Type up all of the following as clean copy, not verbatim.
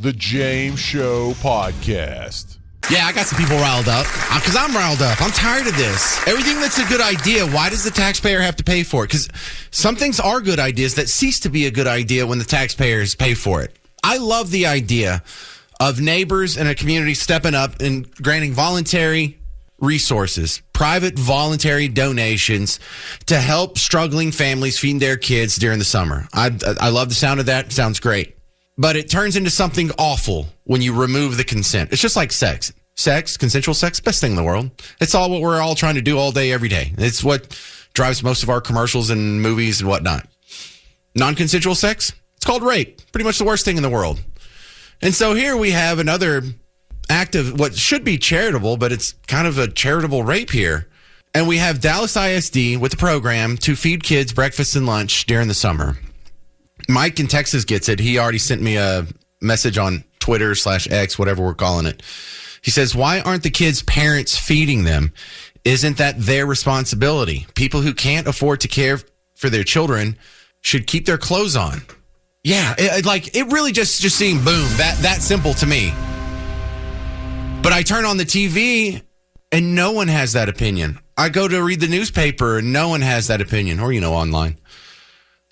The James Show Podcast. Yeah, I got some people riled up because I'm riled up. I'm tired of this. Everything that's a good idea, why does the taxpayer have to pay for it? Because some things are good ideas that cease to be a good idea when the taxpayers pay for it. I love the idea of neighbors in a community stepping up and granting voluntary resources, private voluntary donations to help struggling families feed their kids during the summer. I love the sound of that. It sounds great. But it turns into something awful when you remove the consent. It's just like sex. Sex, consensual sex, best thing in the world. It's all what we're all trying to do all day, every day. It's what drives most of our commercials and movies and whatnot. Non-consensual sex, it's called rape. Pretty much the worst thing in the world. And so here we have another act of what should be charitable, but it's kind of a charitable rape here. And we have Dallas ISD with the program to feed kids breakfast and lunch during the summer. Mike in Texas gets it. He already sent me a message on Twitter/X, whatever we're calling it. He says, why aren't the kids' parents feeding them? Isn't that their responsibility? People who can't afford to care for their children should keep their clothes on. Yeah, it really just seemed boom, that simple to me. But I turn on the TV and no one has that opinion. I go to read the newspaper and no one has that opinion, or, online.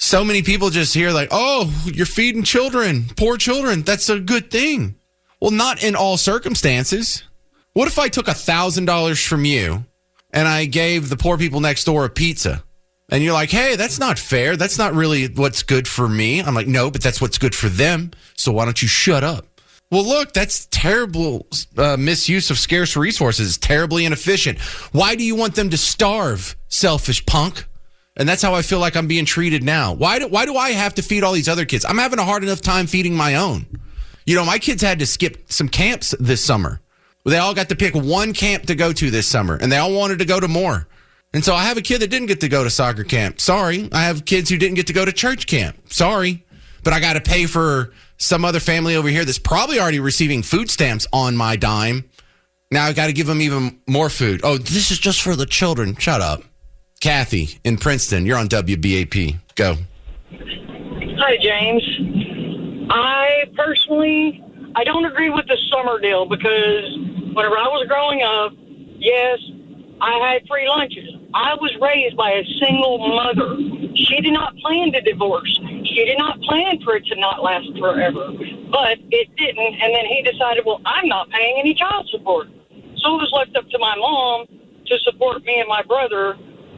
So many people just hear like, oh, you're feeding children, poor children. That's a good thing. Well, not in all circumstances. What if I took $1,000 from you and I gave the poor people next door a pizza? And you're like, hey, that's not fair. That's not really what's good for me. I'm like, no, but that's what's good for them. So why don't you shut up? Well, look, that's terrible misuse of scarce resources. Terribly inefficient. Why do you want them to starve, selfish punk? And that's how I feel like I'm being treated now. Why do I have to feed all these other kids? I'm having a hard enough time feeding my own. My kids had to skip some camps this summer. They all got to pick one camp to go to this summer, and they all wanted to go to more. And so I have a kid that didn't get to go to soccer camp. Sorry. I have kids who didn't get to go to church camp. Sorry. But I got to pay for some other family over here that's probably already receiving food stamps on my dime. Now I got to give them even more food. Oh, this is just for the children. Shut up. Kathy in Princeton, you're on WBAP. Go. Hi, James. I don't agree with the summer deal because whenever I was growing up, yes, I had free lunches. I was raised by a single mother. She did not plan to divorce. She did not plan for it to not last forever. But it didn't, and then he decided, well, I'm not paying any child support. So it was left up to my mom to support me and my brother.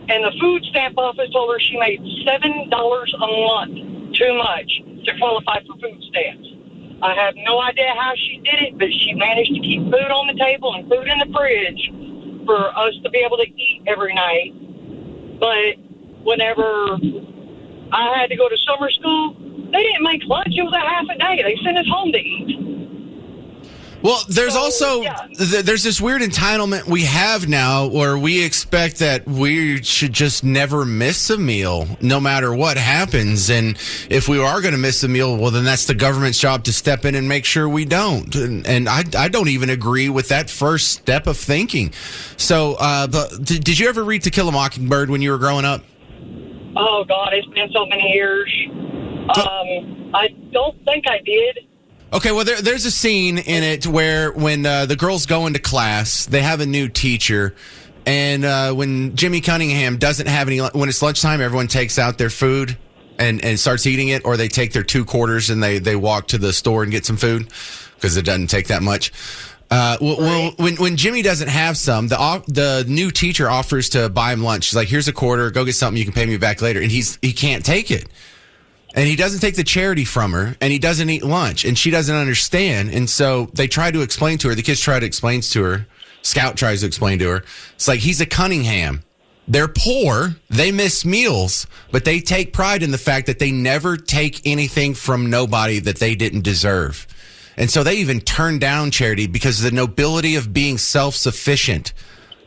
And the food stamp office told her she made $7 a month, too much, to qualify for food stamps. I have no idea how she did it, but she managed to keep food on the table and food in the fridge for us to be able to eat every night. But whenever I had to go to summer school, they didn't make lunch. It was a half a day. They sent us home to eat. Well, there's there's this weird entitlement we have now where we expect that we should just never miss a meal no matter what happens. And if we are going to miss a meal, well, then that's the government's job to step in and make sure we don't. And I don't even agree with that first step of thinking. So but did you ever read To Kill a Mockingbird when you were growing up? Oh, God, it's been so many years. I don't think I did. Okay, well, there's a scene in it where when the girls go into class, they have a new teacher, and when Jimmy Cunningham doesn't have any, when it's lunchtime, everyone takes out their food and starts eating it, or they take their 2 quarters and they walk to the store and get some food because it doesn't take that much. Well, when Jimmy doesn't have some, the new teacher offers to buy him lunch. She's like, here's a quarter, go get something, you can pay me back later. And he can't take it. And he doesn't take the charity from her, and he doesn't eat lunch, and she doesn't understand. And so they try to explain to her. The kids try to explain to her. Scout tries to explain to her. It's like, he's a Cunningham. They're poor. They miss meals, but they take pride in the fact that they never take anything from nobody that they didn't deserve. And so they even turn down charity because the nobility of being self-sufficient,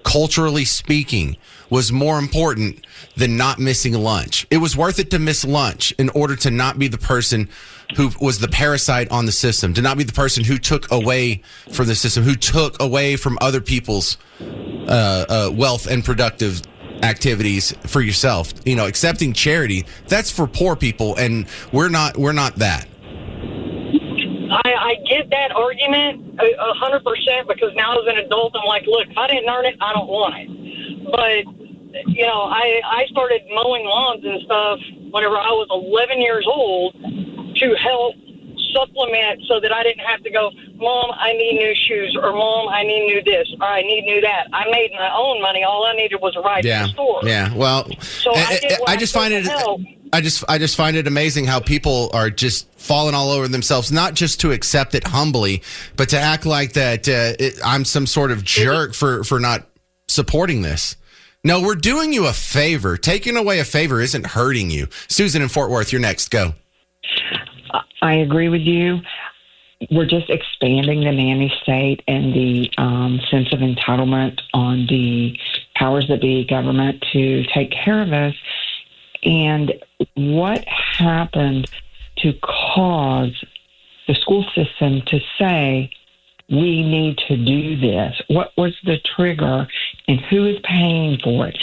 culturally speaking, was more important than not missing lunch. It was worth it to miss lunch in order to not be the person who was the parasite on the system, to not be the person who took away from the system, who took away from other people's wealth and productive activities for yourself. Accepting charity, that's for poor people, and we're not that. I get that argument 100% because now as an adult, I'm like, look, if I didn't earn it, I don't want it. But, you know, I started mowing lawns and stuff whenever I was 11 years old to help supplement so that I didn't have to go, Mom, I need new shoes, or Mom, I need new this, or I need new that. I made my own money. All I needed was a ride to the store. Yeah, well, so I just find it. I just find it amazing how people are just falling all over themselves, not just to accept it humbly, but to act like that I'm some sort of jerk for not supporting this. No, we're doing you a favor. Taking away a favor isn't hurting you. Susan in Fort Worth, you're next. Go. I agree with you. We're just expanding the nanny state and the sense of entitlement on the powers that be government to take care of us. And what happened to cause the school system to say, we need to do this? What was the trigger and who is paying for it?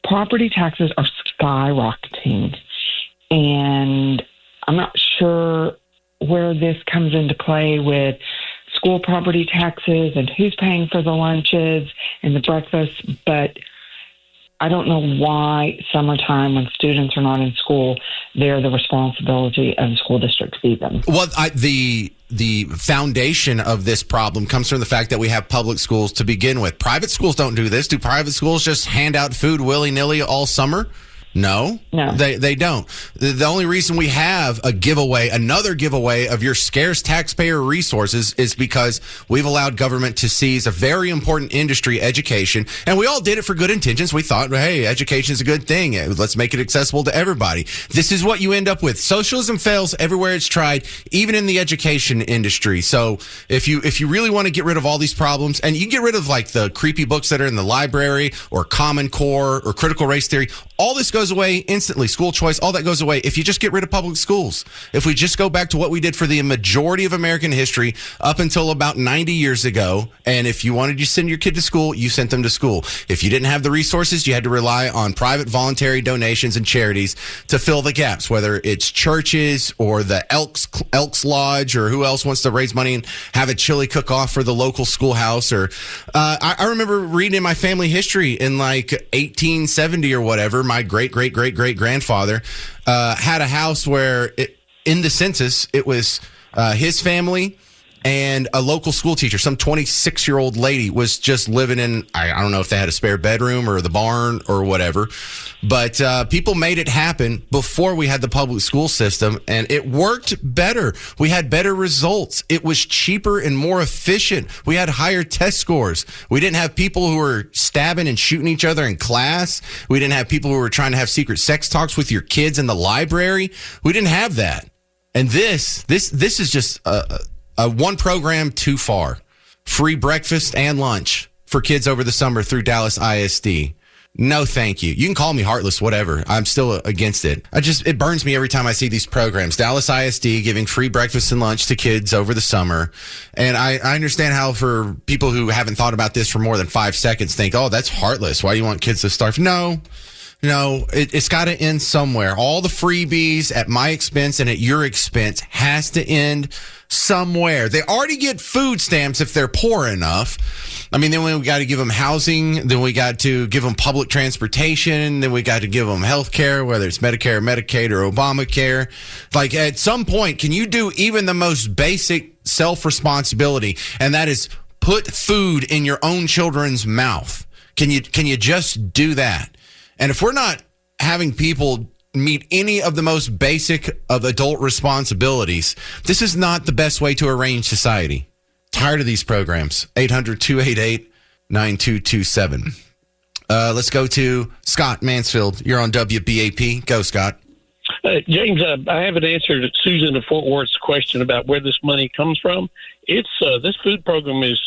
Property taxes are skyrocketing. And I'm not sure where this comes into play with school property taxes and who's paying for the lunches and the breakfast, but I don't know why summertime when students are not in school, they're the responsibility of the school district to feed them. Well, the foundation of this problem comes from the fact that we have public schools to begin with. Private schools don't do this. Do private schools just hand out food willy-nilly all summer? No, they don't. The only reason we have another giveaway of your scarce taxpayer resources is because we've allowed government to seize a very important industry, education. And we all did it for good intentions. We thought, hey, education is a good thing. Let's make it accessible to everybody. This is what you end up with. Socialism fails everywhere it's tried, even in the education industry. So if you really want to get rid of all these problems, and you can get rid of like the creepy books that are in the library or Common Core or critical race theory, all this goes away instantly. School choice, all that goes away if you just get rid of public schools. If we just go back to what we did for the majority of American history up until about 90 years ago, and if you wanted to send your kid to school, you sent them to school. If you didn't have the resources, you had to rely on private voluntary donations and charities to fill the gaps, whether it's churches or the Elks Lodge or who else wants to raise money and have a chili cook-off for the local schoolhouse. Or I remember reading in my family history in like 1870 or whatever, my great-great-great-great-grandfather had a house where in the census, it was his family and a local school teacher, some 26-year-old lady was just living in, I don't know if they had a spare bedroom or the barn or whatever, but people made it happen before we had the public school system, and it worked better. We had better results. It was cheaper and more efficient. We had higher test scores. We didn't have people who were stabbing and shooting each other in class. We didn't have people who were trying to have secret sex talks with your kids in the library. We didn't have that. And this is just a one program too far. Free breakfast and lunch for kids over the summer through Dallas ISD. No, thank you. You can call me heartless, whatever. I'm still against it. It burns me every time I see these programs. Dallas ISD giving free breakfast and lunch to kids over the summer. And I understand how for people who haven't thought about this for more than 5 seconds think, oh, that's heartless. Why do you want kids to starve? No, it's got to end somewhere. All the freebies at my expense and at your expense has to end somewhere. They already get food stamps if they're poor enough. I mean, then we got to give them housing. Then we got to give them public transportation. Then we got to give them health care, whether it's Medicare, Medicaid, or Obamacare. Like at some point, can you do even the most basic self-responsibility? And that is put food in your own children's mouth. Can you just do that? And if we're not having people meet any of the most basic of adult responsibilities, this is not the best way to arrange society. Tired of these programs. 800-288-9227. Let's go to Scott Mansfield. You're on WBAP. Go, Scott. James, I have an answer to Susan of Fort Worth's question about where this money comes from. It's this food program is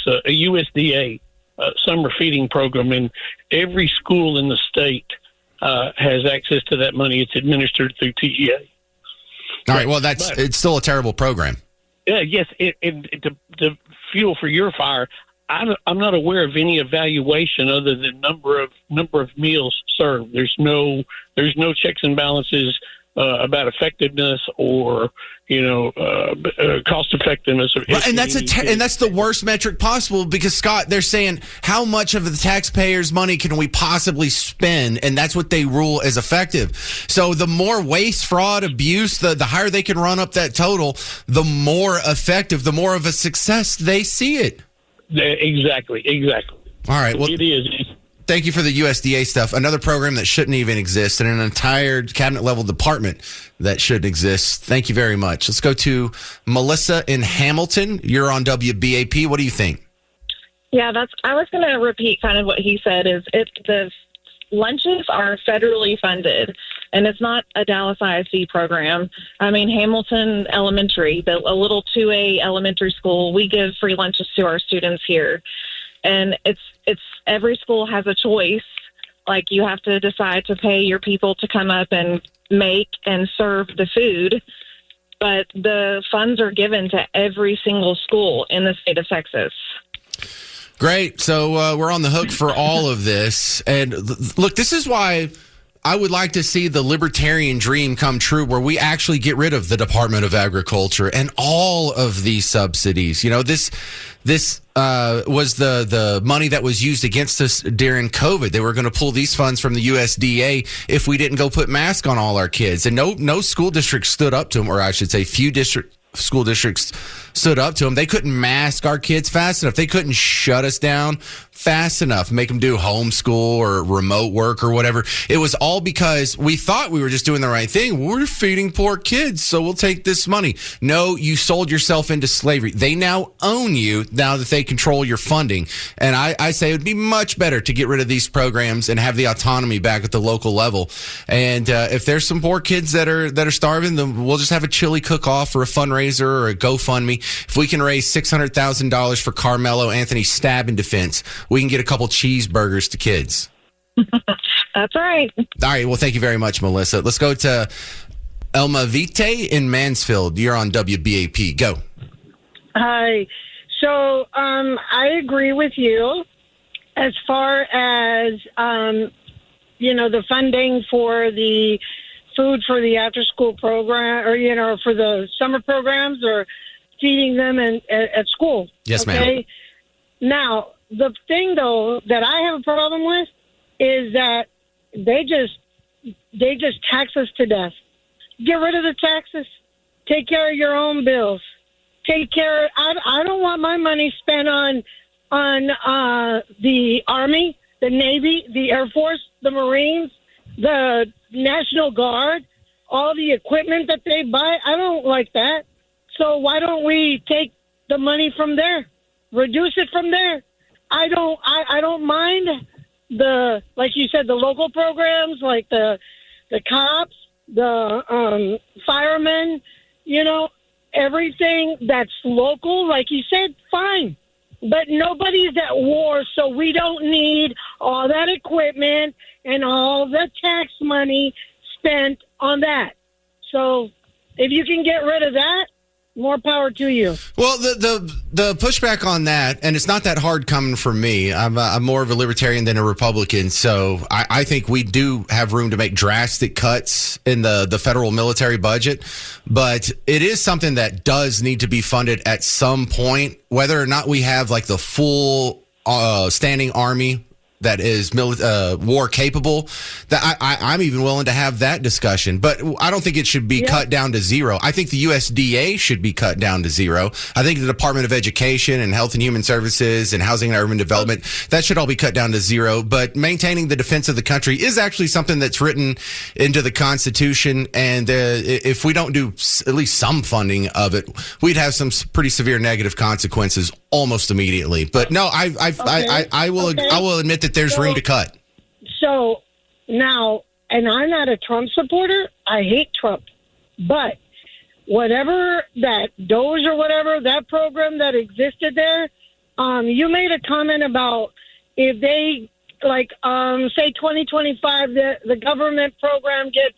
a USDA summer feeding program, and every school in the state has access to that money. It's administered through TGA. All right. Well, it's still a terrible program. Yes. The fuel for your fire. I'm not aware of any evaluation other than number of meals served. There's no checks and balances about effectiveness or cost effectiveness. And that's the worst metric possible, because Scott, they're saying how much of the taxpayers' money can we possibly spend, and that's what they rule as effective. So the more waste, fraud, abuse, the higher they can run up that total, the more effective, the more of a success they see it. Exactly. All right. Well, it is. Thank you for the USDA stuff. Another program that shouldn't even exist, and an entire cabinet-level department that shouldn't exist. Thank you very much. Let's go to Melissa in Hamilton. You're on WBAP. What do you think? Yeah, I was going to repeat kind of what he said. The lunches are federally funded, and it's not a Dallas ISD program. I mean, Hamilton Elementary, a little 2A elementary school, we give free lunches to our students here. And it's every school has a choice. Like, you have to decide to pay your people to come up and make and serve the food. But the funds are given to every single school in the state of Texas. Great. So we're on the hook for all of this. And look, this is why I would like to see the libertarian dream come true, where we actually get rid of the Department of Agriculture and all of these subsidies. This was the money that was used against us during COVID. They were going to pull these funds from the USDA if we didn't go put masks on all our kids. And no school district stood up to them, or I should say few school districts stood up to them. They couldn't mask our kids fast enough. They couldn't shut us down fast enough, make them do homeschool or remote work or whatever. It was all because we thought we were just doing the right thing. We're feeding poor kids, so we'll take this money. No, you sold yourself into slavery. They now own you now that they control your funding. And I say it would be much better to get rid of these programs and have the autonomy back at the local level. And if there's some poor kids that are starving, then we'll just have a chili cook-off or a fundraiser or a GoFundMe. If we can raise $600,000 for Carmelo Anthony's stabbing defense, we can get a couple cheeseburgers to kids. That's right. All right. Well, thank you very much, Melissa. Let's go to Elma Vite in Mansfield. You're on WBAP. Go. Hi. So I agree with you as far as, the funding for the food for the after-school program, or, for the summer programs, or feeding them at school. Yes, ma'am. Now, the thing, though, that I have a problem with is that they just tax us to death. Get rid of the taxes. Take care of your own bills. Take care. I don't want my money spent on the Army, the Navy, the Air Force, the Marines, the National Guard, all the equipment that they buy. I don't like that. So why don't we take the money from there, reduce it from there? I don't mind like you said, the local programs, like the cops, the firemen, everything that's local, like you said, fine. But nobody's at war, so we don't need all that equipment and all the tax money spent on that. So if you can get rid of that, more power to you. Well, the pushback on that, and it's not that hard coming from me. I'm more of a libertarian than a Republican, so I think we do have room to make drastic cuts in the federal military budget, but it is something that does need to be funded at some point, whether or not we have like the full standing army that is war capable. That I'm even willing to have that discussion, but I don't think it should be cut down to zero. I think the USDA should be cut down to zero. I think the Department of Education and Health and Human Services and Housing and Urban Development, that should all be cut down to zero. But maintaining the defense of the country is actually something that's written into the Constitution. And if we don't do at least some funding of it, we'd have some pretty severe negative consequences almost immediately. But no, I will admit that there's room to cut. So now, and I'm not a Trump supporter. I hate Trump. But whatever that DOGE or whatever, that program that existed there, you made a comment about if they, say 2025, the government program gets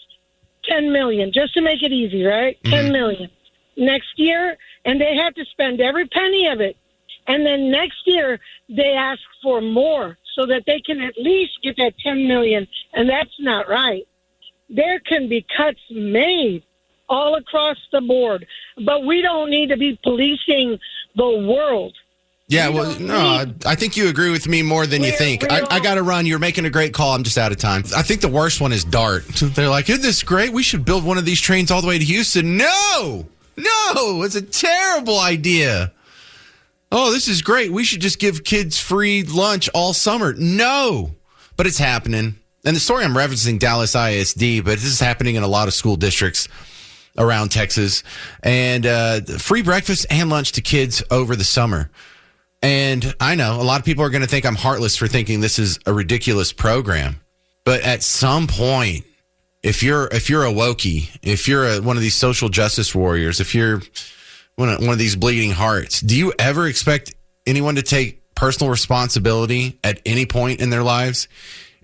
10 million, just to make it easy, right? Mm-hmm. 10 million. Next year, and they have to spend every penny of it. And then next year, they ask for more so that they can at least get that 10 million. And that's not right. there can be cuts made all across the board, but we don't need to be policing the world. Yeah, well, no, I think you agree with me more than you think. I got to run. You're making a great call. I'm just out of time. I think the worst one is DART. They're like, isn't this great? We should build one of these trains all the way to Houston. No, it's a terrible idea. Oh, this is great. We should just give kids free lunch all summer. No, but it's happening. And the story I'm referencing, Dallas ISD, but this is happening in a lot of school districts around Texas. And free breakfast and lunch to kids over the summer. And I know a lot of people are going to think I'm heartless for thinking this is a ridiculous program. But at some point, if you're a wokey, if you're one of these social justice warriors, if you're one of these bleeding hearts, do you ever expect anyone to take personal responsibility at any point in their lives?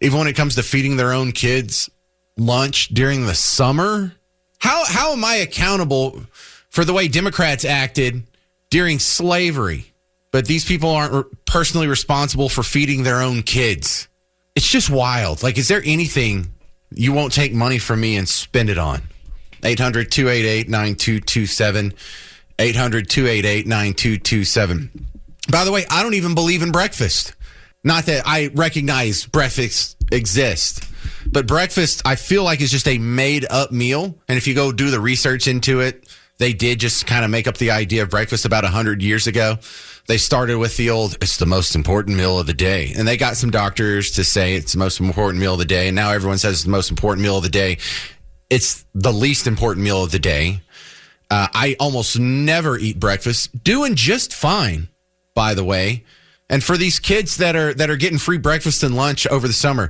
Even when it comes to feeding their own kids lunch during the summer? How am I accountable for the way Democrats acted during slavery? But these people aren't personally responsible for feeding their own kids. It's just wild. Like, is there anything you won't take money from me and spend it on? 800-288-9227. 800-288-9227. By the way, I don't even believe in breakfast. Not that I recognize breakfast exists, but breakfast, I feel like, is just a made-up meal. And if you go do the research into it, they did just kind of make up the idea of breakfast about 100 years ago. They started with the old, it's the most important meal of the day. And they got some doctors to say it's the most important meal of the day. And now everyone says it's the most important meal of the day. It's the least important meal of the day. I almost never eat breakfast. Doing just fine, by the way. And for these kids that are getting free breakfast and lunch over the summer,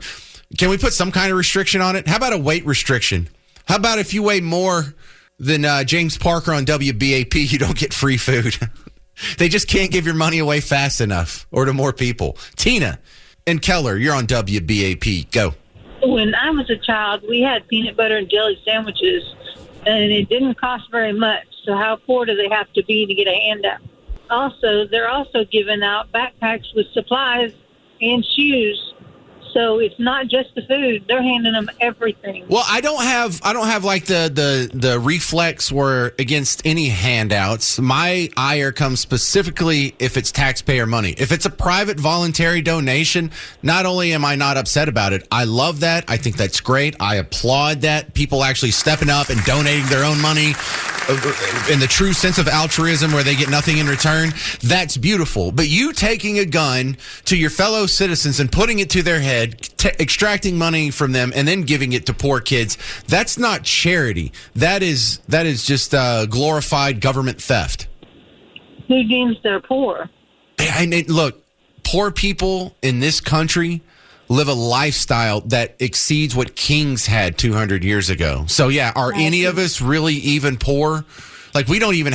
can we put some kind of restriction on it? How about a weight restriction? How about if you weigh more than James Parker on WBAP, you don't get free food? They just can't give your money away fast enough or to more people. Tina and Keller, you're on WBAP. Go. When I was a child, we had peanut butter and jelly sandwiches, and it didn't cost very much. So how poor do they have to be to get a handout? Also, they're also giving out backpacks with supplies and shoes. So it's not just the food; they're handing them everything. Well, I don't have like the reflex where against any handouts. My ire comes specifically if it's taxpayer money. If it's a private voluntary donation, not only am I not upset about it, I love that. I think that's great. I applaud that. People actually stepping up and donating their own money in the true sense of altruism where they get nothing in return. That's beautiful. But you taking a gun to your fellow citizens and putting it to their head, extracting money from them and then giving it to poor kids, that's not charity. That is just glorified government theft. Who deems they're poor? Look, poor people in this country live a lifestyle that exceeds what kings had 200 years ago. So yeah, are any of us really even poor? Like we don't even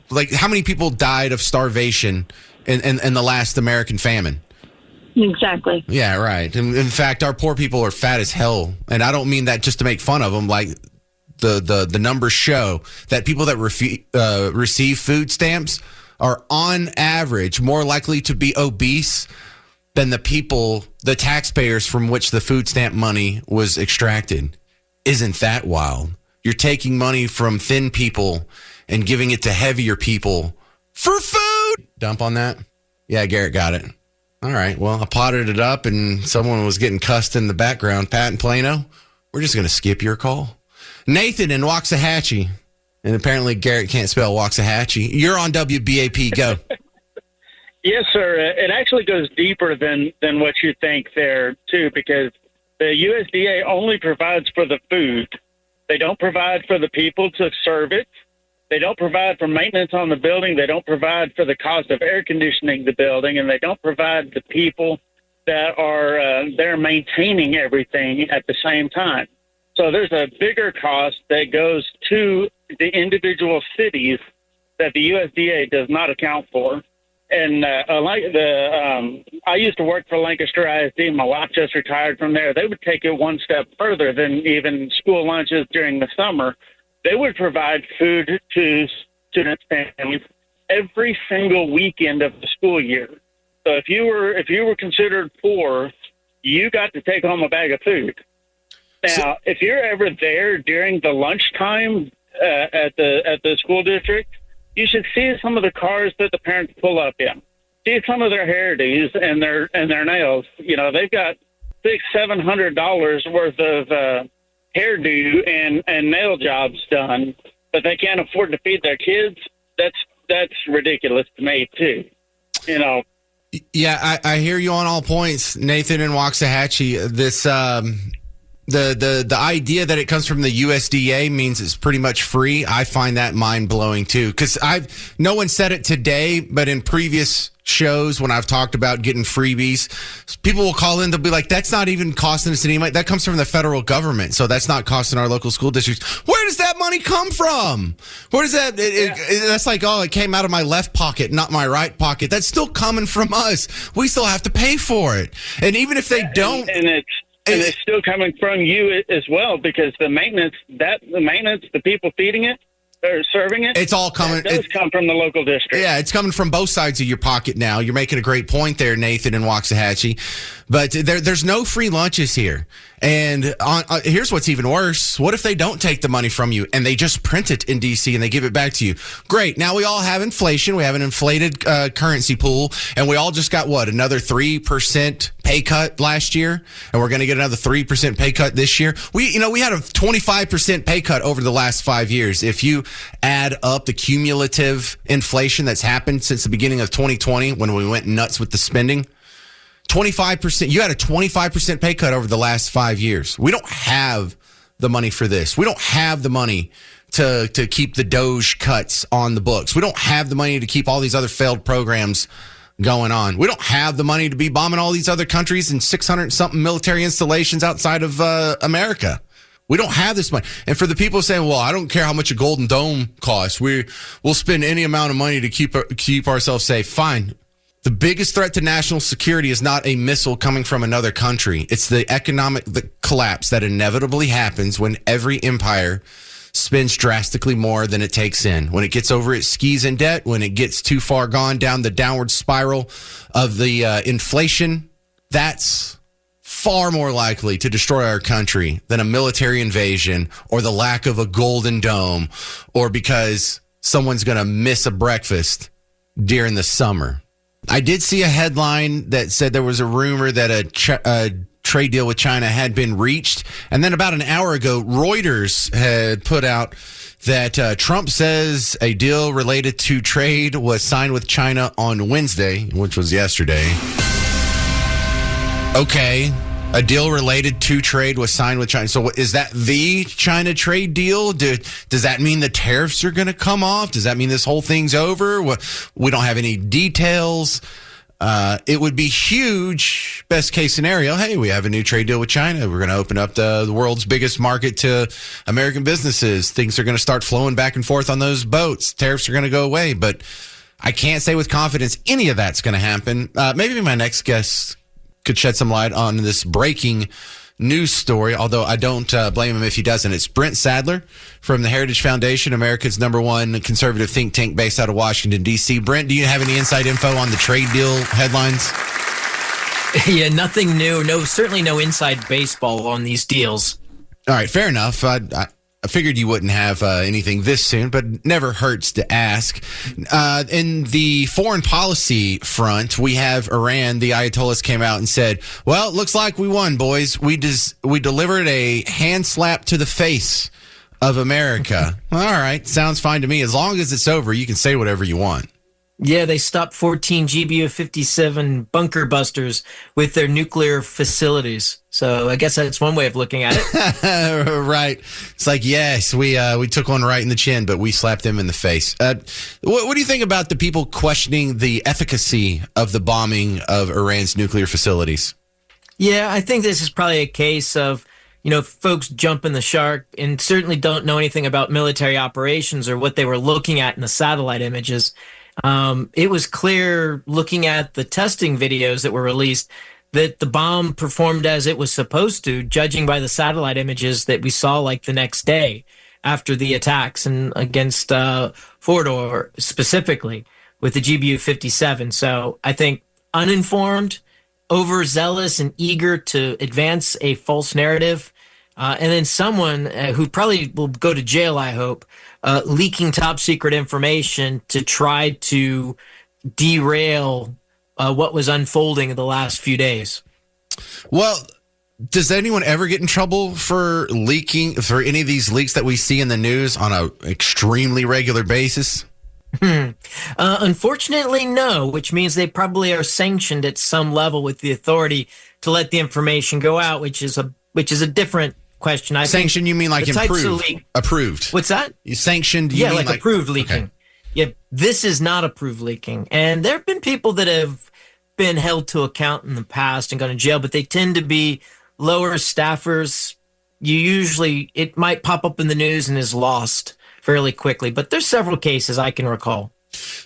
like, how many people died of starvation in the last American famine? Exactly. Yeah, right. In fact, our poor people are fat as hell. And I don't mean that just to make fun of them. Like the numbers show that people that receive food stamps are on average more likely to be obese than the taxpayers from which the food stamp money was extracted. Isn't that wild? You're taking money from thin people and giving it to heavier people for food. Dump on that? Yeah, Garrett got it. All right. Well, I potted it up and someone was getting cussed in the background. Pat in Plano, we're just going to skip your call. Nathan in Waxahachie. And apparently Garrett can't spell Waxahachie. You're on WBAP. Go. Yes, sir. It actually goes deeper than what you think there, too, because the USDA only provides for the food. They don't provide for the people to serve it. They don't provide for maintenance on the building. They don't provide for the cost of air conditioning the building, and they don't provide the people that are there maintaining everything at the same time. So there's a bigger cost that goes to the individual cities that the USDA does not account for. And I used to work for Lancaster ISD. My wife just retired from there. They would take it one step further than even school lunches during the summer. They would provide food to students and families every single weekend of the school year. So if you were considered poor, you got to take home a bag of food. Now, if you're ever there during the lunchtime at the school district, you should see some of the cars that the parents pull up in. See some of their hairdos and their nails. You know, they've got $600-700 worth of hairdo and nail jobs done, but they can't afford to feed their kids. That's ridiculous to me too. You know. Yeah, I hear you on all points, Nathan and Waxahachie. This the idea that it comes from the USDA means it's pretty much free. I find that mind blowing too, because no one said it today, but in previous shows when I've talked about getting freebies, people will call in. They'll be like, "That's not even costing us any money. That comes from the federal government, so that's not costing our local school districts." Where does that money come from? Where does that? That's like, oh, it came out of my left pocket, not my right pocket. That's still coming from us. We still have to pay for it, and even if they don't, and it's still coming from you as well, because the maintenance, the people feeding it or serving it, it's all coming. It does come from the local district. Yeah, it's coming from both sides of your pocket now. You're making a great point there, Nathan and Waxahachie. But there's no free lunches here. And here's what's even worse. What if they don't take the money from you and they just print it in D.C. and they give it back to you? Great. Now we all have inflation. We have an inflated currency pool. And we all just got, another 3% pay cut last year? And we're going to get another 3% pay cut this year? We had a 25% pay cut over the last 5 years. If you add up the cumulative inflation that's happened since the beginning of 2020 when we went nuts with the spending, 25%. You had a 25% pay cut over the last 5 years. We don't have the money for this. We don't have the money to keep the Doge cuts on the books. We don't have the money to keep all these other failed programs going on. We don't have the money to be bombing all these other countries and 600-something military installations outside of America. We don't have this money. And for the people saying, well, I don't care how much a Golden Dome costs. We'll spend any amount of money to keep ourselves safe. Fine. The biggest threat to national security is not a missile coming from another country. It's the economic collapse that inevitably happens when every empire spends drastically more than it takes in. When it gets over its skis in debt, when it gets too far gone down the downward spiral of the inflation, that's far more likely to destroy our country than a military invasion or the lack of a Golden Dome or because someone's going to miss a breakfast during the summer. I did see a headline that said there was a rumor that a trade deal with China had been reached. And then about an hour ago, Reuters had put out that Trump says a deal related to trade was signed with China on Wednesday, which was yesterday. Okay. A deal related to trade was signed with China. So is that the China trade deal? Does that mean the tariffs are going to come off? Does that mean this whole thing's over? We don't have any details. It would be huge. Best case scenario. Hey, we have a new trade deal with China. We're going to open up the world's biggest market to American businesses. Things are going to start flowing back and forth on those boats. Tariffs are going to go away. But I can't say with confidence any of that's going to happen. Maybe my next guest could shed some light on this breaking news story, although I don't blame him if he doesn't. It's Brent Sadler from the Heritage Foundation, America's #1 conservative think tank based out of Washington, D.C. Brent, do you have any inside info on the trade deal headlines? Yeah, nothing new. Certainly no inside baseball on these deals. All right, fair enough. I figured you wouldn't have anything this soon, but never hurts to ask. In the foreign policy front, we have Iran. The Ayatollahs came out and said, well, it looks like we won, boys. We delivered a hand slap to the face of America. All right, sounds fine to me. As long as it's over, you can say whatever you want. Yeah, they stopped 14 GBU-57 bunker busters with their nuclear facilities. So I guess that's one way of looking at it. Right. It's like, yes, we took one right in the chin, but we slapped them in the face. What do you think about the people questioning the efficacy of the bombing of Iran's nuclear facilities? Yeah, I think this is probably a case of, folks jumping the shark and certainly don't know anything about military operations or what they were looking at in the satellite images. It was clear looking at the testing videos that were released that the bomb performed as it was supposed to, judging by the satellite images that we saw like the next day after the attacks and against Fordow specifically with the GBU-57. So I think uninformed, overzealous, and eager to advance a false narrative and then someone who probably will go to jail, I hope, leaking top secret information to try to derail what was unfolding in the last few days. Well, does anyone ever get in trouble for leaking, for any of these leaks that we see in the news on an extremely regular basis? Unfortunately, no, which means they probably are sanctioned at some level with the authority to let the information go out, which is a different question. Sanction, you mean like approved? What's that? You sanctioned? You mean like approved leaking. Okay. Yeah, this is not approved leaking. And there have been people that have been held to account in the past and gone to jail, but they tend to be lower staffers. It might pop up in the news and is lost fairly quickly, but there's several cases I can recall.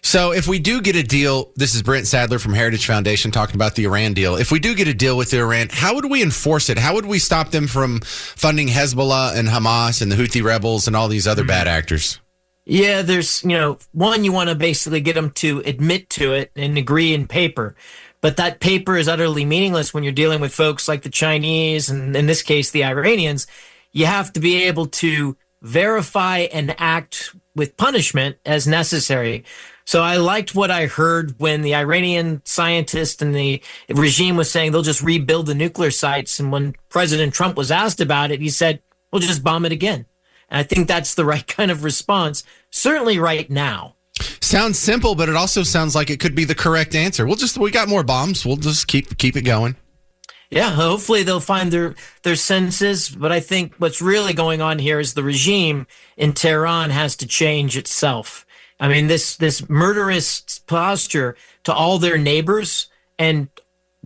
So if we do get a deal, this is Brent Sadler from Heritage Foundation talking about the Iran deal. If we do get a deal with Iran, how would we enforce it? How would we stop them from funding Hezbollah and Hamas and the Houthi rebels and all these other bad actors? Yeah, there's, one, you want to basically get them to admit to it and agree in paper. But that paper is utterly meaningless when you're dealing with folks like the Chinese and, in this case, the Iranians. You have to be able to verify and act with punishment as necessary. So I liked what I heard when the Iranian scientist and the regime was saying they'll just rebuild the nuclear sites. And when President Trump was asked about it, he said, we'll just bomb it again. And I think that's the right kind of response, certainly right now. Sounds simple, but it also sounds like it could be the correct answer. We got more bombs. We'll just keep it going. Yeah, hopefully they'll find their senses. But I think what's really going on here is the regime in Tehran has to change itself. I mean, this murderous posture to all their neighbors and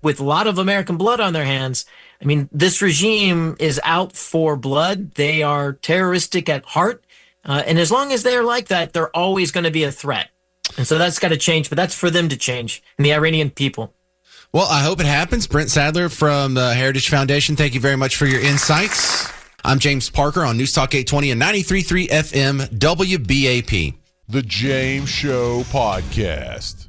with a lot of American blood on their hands. I mean, this regime is out for blood. They are terroristic at heart. And as long as they're like that, they're always going to be a threat. And so that's got to change, but that's for them to change and the Iranian people. Well, I hope it happens. Brent Sadler from the Heritage Foundation, thank you very much for your insights. I'm James Parker on News Talk 820 and 93.3 FM WBAP. The James Show Podcast.